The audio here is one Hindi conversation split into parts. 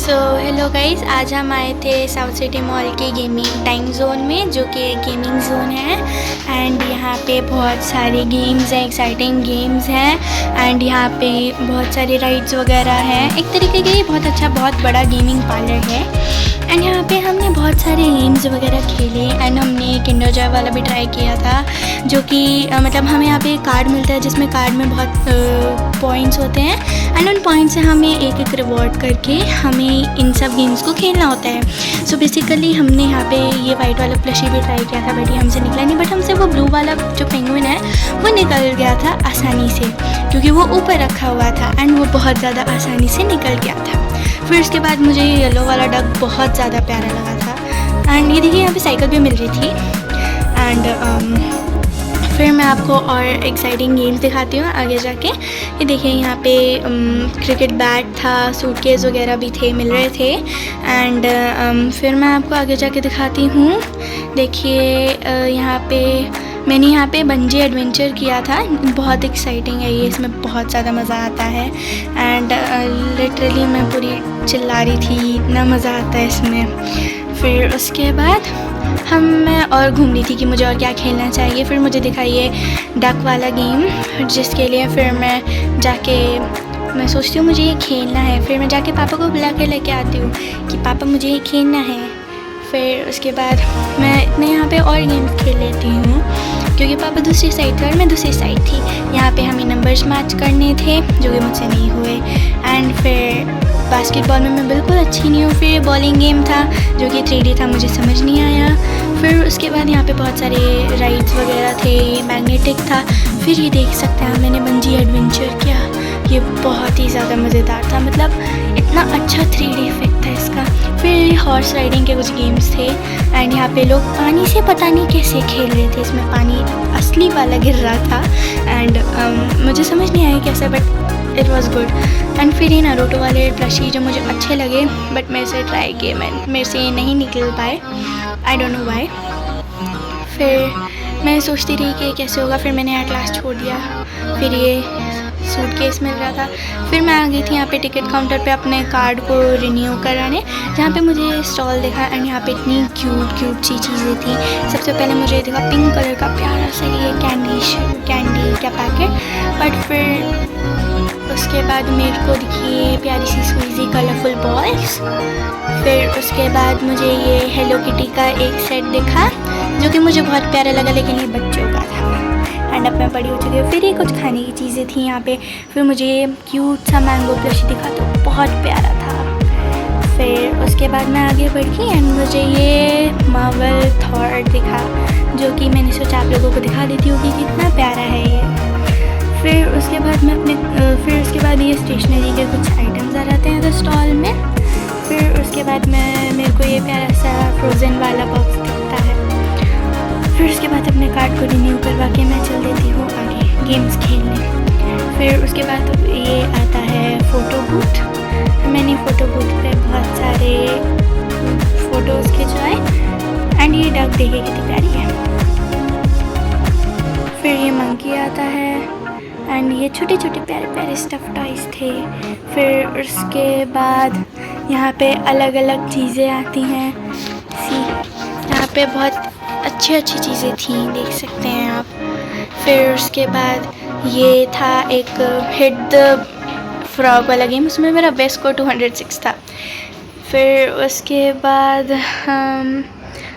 हेलो गाइस, आज हम आए थे साउथ सिटी मॉल के गेमिंग टाइम जोन में, जो कि एक गेमिंग जोन है। एंड यहाँ पे बहुत सारे गेम्स हैं, एक्साइटिंग गेम्स हैं। एंड यहाँ पे बहुत सारे राइड्स वगैरह हैं। एक तरीके का ये बहुत अच्छा, बहुत बड़ा गेमिंग पार्लर है। एंड यहाँ पे हमने बहुत सारे गेम्स वगैरह खेले। एंड हमने किंडर जॉय वाला भी ट्राई किया था, जो कि मतलब हमें यहाँ पे कार्ड मिलता है, जिसमें कार्ड में बहुत पॉइंट्स होते हैं। एंड उन पॉइंट से हमें एक एक रिवॉर्ड करके हमें इन सब गेम्स को खेलना होता है। सो बेसिकली हमने यहाँ पे ये वाइट वाला प्लशी भी ट्राई किया था, बट ये हमसे निकला नहीं। बट हमसे वो ब्लू वाला जो पेंगुइन है वो निकल गया था आसानी से, क्योंकि वो ऊपर रखा हुआ था एंड वो बहुत ज़्यादा आसानी से निकल गया था। फिर उसके बाद मुझे ये येलो वाला डक बहुत ज़्यादा प्यारा लगा था। एंड ये देखिए, यहाँ पे साइकिल भी मिल रही थी। एंड फिर मैं आपको और एक्साइटिंग गेम्स दिखाती हूँ आगे जाके। ये देखिए, यहाँ पे क्रिकेट बैट था, सूटकेस वगैरह भी थे, मिल रहे थे। एंड फिर मैं आपको आगे जाके दिखाती हूँ। देखिए, यहाँ पे मैंने यहाँ पे बंजी एडवेंचर किया था। बहुत एक्साइटिंग है ये, इसमें बहुत ज़्यादा मज़ा आता है। एंड लिटरली मैं पूरी चिल्ला रही थी, इतना मज़ा आता है इसमें। फिर उसके बाद मैं और घूम रही थी कि मुझे और क्या खेलना चाहिए। फिर मुझे दिखाइए डक वाला गेम, जिसके लिए फिर मैं सोचती हूँ मुझे ये खेलना है। फिर मैं जाके पापा को बुला कर लेके आती हूँ कि पापा मुझे ये खेलना है। फिर उसके बाद मैं यहाँ पे और गेम्स खेल लेती हूँ, क्योंकि पापा दूसरी साइड थे और मैं दूसरी साइड थी। यहाँ पे हमें नंबर्स मैच करने थे, जो कि मुझसे नहीं हुए। एंड फिर बास्केटबॉल में मैं बिल्कुल अच्छी नहीं हूँ। फिर बॉलिंग गेम था, जो कि 3D था, मुझे समझ नहीं आया। फिर उसके बाद यहाँ पे बहुत सारे राइड्स वगैरह थे, मैग्नेटिक था। फिर ये देख सकते हैं, मैंने बंजी एडवेंचर किया। ये बहुत ही ज़्यादा मज़ेदार था, मतलब इतना अच्छा 3D इफेक्ट था इसका। फिर हॉर्स राइडिंग के कुछ गेम्स थे। एंड यहाँ पे लोग पानी से पता नहीं कैसे खेल रहे थे, इसमें पानी असली वाला गिर रहा था। एंड मुझे समझ नहीं आया कैसे, but it was good. And फिर ये नारुतो वाले प्लशी जो मुझे अच्छे लगे, बट मेरे से ट्राई किए, मेरे से नहीं निकल पाए, आई डोंट नो वाई। फिर मैं सोचती रही कि कैसे होगा, फिर मैंने एट लास्ट छोड़ दिया। फिर ये सूटकेस मिल रहा था। फिर मैं आ गई थी यहाँ पे टिकट काउंटर पे अपने कार्ड को रिन्यू कराने, जहाँ पे मुझे स्टॉल देखा। एंड यहाँ पे इतनी क्यूट सी चीज़ें थी। सबसे पहले मुझे देखा पिंक कलर का प्यारा सा ये कैंडी का पैकेट। बट फिर उसके बाद मेरे को दिखी प्यारी सी स्क्वीजी कलरफुल बॉल्स। फिर उसके बाद मुझे ये हेलो किटी का एक सेट दिखा, जो कि मुझे बहुत प्यारा लगा, लेकिन ये बच्चों का था। एंड अब मैं बड़ी हो चुकी हूँ। फिर ये कुछ खाने की चीज़ें थी यहाँ पे। फिर मुझे ये क्यूट सा मैंगो प्लशी दिखा, तो बहुत प्यारा था। फिर उसके बाद मैं आगे बढ़ी एंड मुझे ये मार्वल थॉर दिखा, जो कि मैंने सोचा आप लोगों को दिखा देती हूँ कि कितना प्यारा है ये। फिर उसके बाद ये स्टेशनरी के कुछ आइटम्स आ जाते हैं स्टॉल में। फिर उसके बाद मेरे को ये प्यारा सा फ्रोज़न वाला बॉक्स दिखता है। फिर उसके बाद अपने कार्ड को रिन्यू करवा के मैं चल देती हूँ आगे गेम्स खेलने। फिर उसके बाद ये आता है फ़ोटो बूथ। मैंने फ़ोटो बूथ पे बहुत सारे फ़ोटोज़ खिंचवाए। एंड ये डक देखे कितनी प्यारी है। फिर ये मंकी आता है। एंड ये छोटे छोटे प्यारे प्यारे स्टफ टॉयज़ थे। फिर उसके बाद यहाँ पे अलग अलग चीज़ें आती हैं। यहाँ पे बहुत अच्छी चीज़ें थी, देख सकते हैं आप। फिर उसके बाद ये था एक हिट द फ्रॉग वाला गेम, उसमें मेरा बेस्ट स्कोर 206 था। फिर उसके बाद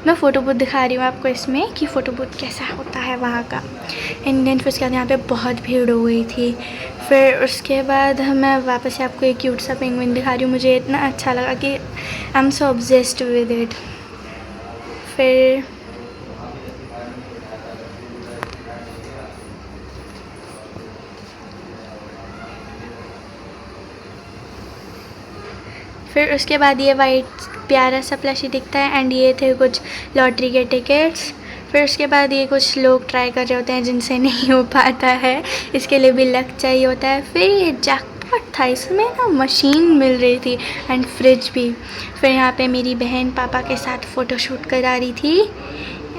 मैं फ़ोटो बूथ दिखा रही हूँ आपको इसमें कि फ़ोटो बूथ कैसा होता है वहाँ का। इंडियन फिर उसके बाद यहाँ पे बहुत भीड़ हो गई थी। फिर उसके बाद मैं वापस से आपको एक क्यूट सा पेंगुइन दिखा रही हूँ। मुझे इतना अच्छा लगा कि I am so obsessed with it. फिर उसके बाद ये वाइट प्यारा सा प्लशी दिखता है। एंड ये थे कुछ लॉटरी के टिकट्स। फिर उसके बाद ये कुछ लोग ट्राई कर रहे होते हैं जिनसे नहीं हो पाता है, इसके लिए भी लक चाहिए होता है। फिर ये जैकपॉट था, इसमें ना मशीन मिल रही थी एंड फ्रिज भी। फिर यहाँ पे मेरी बहन पापा के साथ फ़ोटो शूट करा रही थी।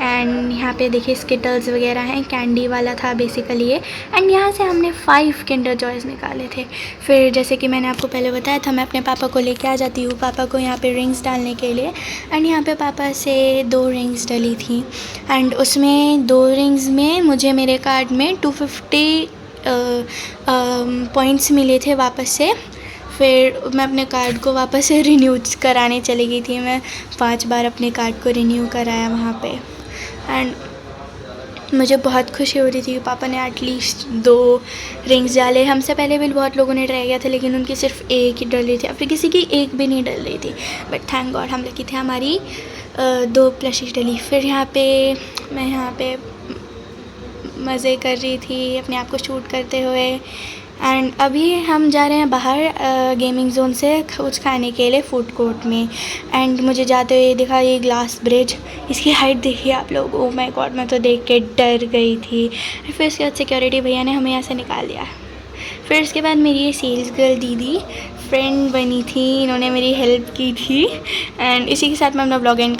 एंड यहाँ पे देखिए स्किटल्स वगैरह हैं, कैंडी वाला था बेसिकली ये। एंड यहाँ से हमने 5 किंडर जॉयज़ निकाले थे। फिर जैसे कि मैंने आपको पहले बताया था, मैं अपने पापा को लेके आ जाती हूँ पापा को यहाँ पे रिंग्स डालने के लिए। एंड यहाँ पे पापा से 2 रिंग्स डली थी एंड उसमें 2 रिंग्स में मुझे मेरे कार्ड में 250 पॉइंट्स मिले थे वापस से। फिर मैं अपने कार्ड को वापस से रिन्यू कराने चली गई थी। मैं 5 बार अपने कार्ड को रिन्यू कराया वहाँ पे। एंड मुझे बहुत खुशी हो रही थी कि पापा ने एटलीस्ट 2 रिंग्स डाले। हमसे पहले भी बहुत लोगों ने ट्राई किया था लेकिन उनकी सिर्फ एक ही डल रही थी, फिर किसी की एक भी नहीं डल रही थी। बट थैंक गॉड हम लकी थे, हमारी 2 प्लशीज डली। फिर मैं यहाँ पे मज़े कर रही थी अपने आप को शूट करते हुए। एंड अभी हम जा रहे हैं बाहर गेमिंग जोन से कुछ खाने के लिए फूड कोर्ट में। एंड मुझे जाते हुए दिखा ये ग्लास ब्रिज, इसकी हाइट देखिए आप लोग, ओ माय गॉड मैं तो देख के डर गई थी। फिर उसके बाद सिक्योरिटी भैया ने हमें यहाँ से निकाल दिया। फिर उसके बाद मेरी ये सेल्स गर्ल दीदी फ्रेंड बनी थी, इन्होंने मेरी हेल्प की थी। एंड इसी के साथ मैं अपना ब्लॉग एंड